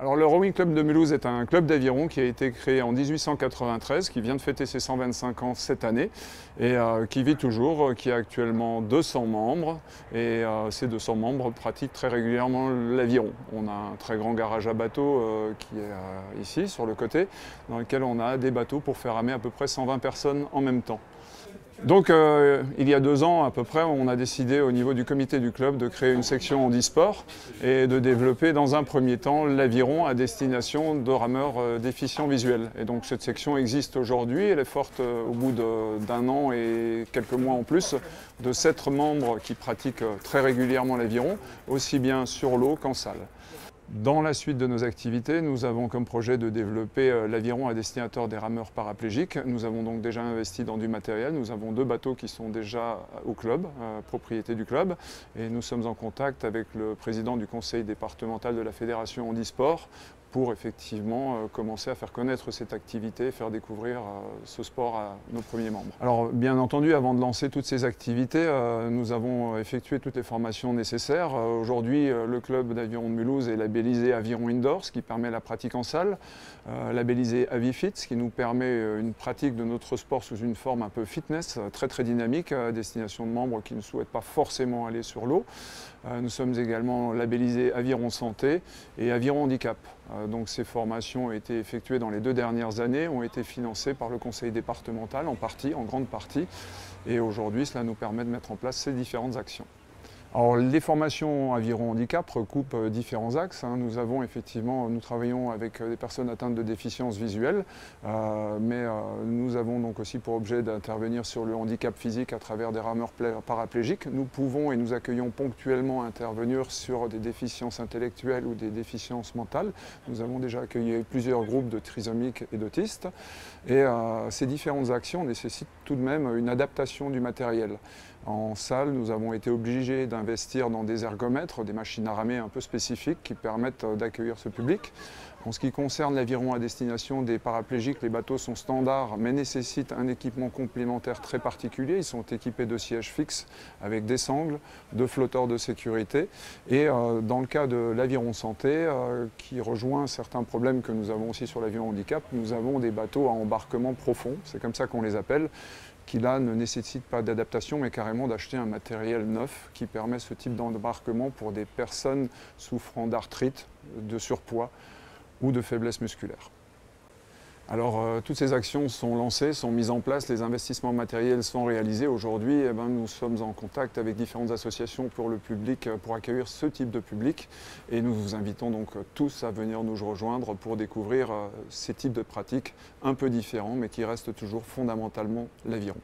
Alors le Rowing Club de Mulhouse est un club d'aviron qui a été créé en 1893, qui vient de fêter ses 125 ans cette année et qui vit toujours, qui a actuellement 200 membres et ces 200 membres pratiquent très régulièrement l'aviron. On a un très grand garage à bateaux qui est ici sur le côté, dans lequel on a des bateaux pour faire ramer à peu près 120 personnes en même temps. Donc il y a 2 ans à peu près, on a décidé au niveau du comité du club de créer une section handisport et de développer dans un premier temps l'aviron à destination de rameurs déficients visuels. Et donc cette section existe aujourd'hui, elle est forte au bout d'1 an et quelques mois en plus, de 7 membres qui pratiquent très régulièrement l'aviron, aussi bien sur l'eau qu'en salle. Dans la suite de nos activités, nous avons comme projet de développer l'aviron à destination des rameurs paraplégiques. Nous avons donc déjà investi dans du matériel. Nous avons 2 bateaux qui sont déjà au club, propriété du club. Et nous sommes en contact avec le président du conseil départemental de la Fédération Handisport pour effectivement commencer à faire connaître cette activité, faire découvrir ce sport à nos premiers membres. Alors bien entendu, avant de lancer toutes ces activités, nous avons effectué toutes les formations nécessaires. Aujourd'hui, le club d'aviron de Mulhouse est labellisé Aviron Indoor, ce qui permet la pratique en salle, labellisé Avifit, ce qui nous permet une pratique de notre sport sous une forme un peu fitness, très dynamique, à destination de membres qui ne souhaitent pas forcément aller sur l'eau. Nous sommes également labellisés Aviron Santé et Aviron Handicap. Donc ces formations ont été effectuées dans les 2 dernières années, ont été financées par le conseil départemental en partie, en grande partie. Et aujourd'hui, cela nous permet de mettre en place ces différentes actions. Alors, les formations Aviron Handicap recoupent différents axes. Nous travaillons avec des personnes atteintes de déficience visuelle, mais nous avons donc aussi pour objet d'intervenir sur le handicap physique à travers des rameurs paraplégiques. Nous pouvons et nous accueillons ponctuellement intervenir sur des déficiences intellectuelles ou des déficiences mentales. Nous avons déjà accueilli plusieurs groupes de trisomiques et d'autistes. Et ces différentes actions nécessitent tout de même une adaptation du matériel. En salle, nous avons été obligés d'investir dans des ergomètres, des machines à ramer un peu spécifiques qui permettent d'accueillir ce public. En ce qui concerne l'aviron à destination des paraplégiques, les bateaux sont standards mais nécessitent un équipement complémentaire très particulier. Ils sont équipés de sièges fixes avec des sangles, de flotteurs de sécurité. Et dans le cas de l'aviron santé, qui rejoint certains problèmes que nous avons aussi sur l'aviron handicap, nous avons des bateaux à embarquement profond, c'est comme ça qu'on les appelle, qui là ne nécessite pas d'adaptation mais carrément d'acheter un matériel neuf qui permet ce type d'embarquement pour des personnes souffrant d'arthrite, de surpoids ou de faiblesse musculaire. Alors toutes ces actions sont lancées, sont mises en place, les investissements matériels sont réalisés. Aujourd'hui, nous sommes en contact avec différentes associations pour le public, pour accueillir ce type de public. Et nous vous invitons donc tous à venir nous rejoindre pour découvrir ces types de pratiques un peu différents, mais qui restent toujours fondamentalement l'aviron.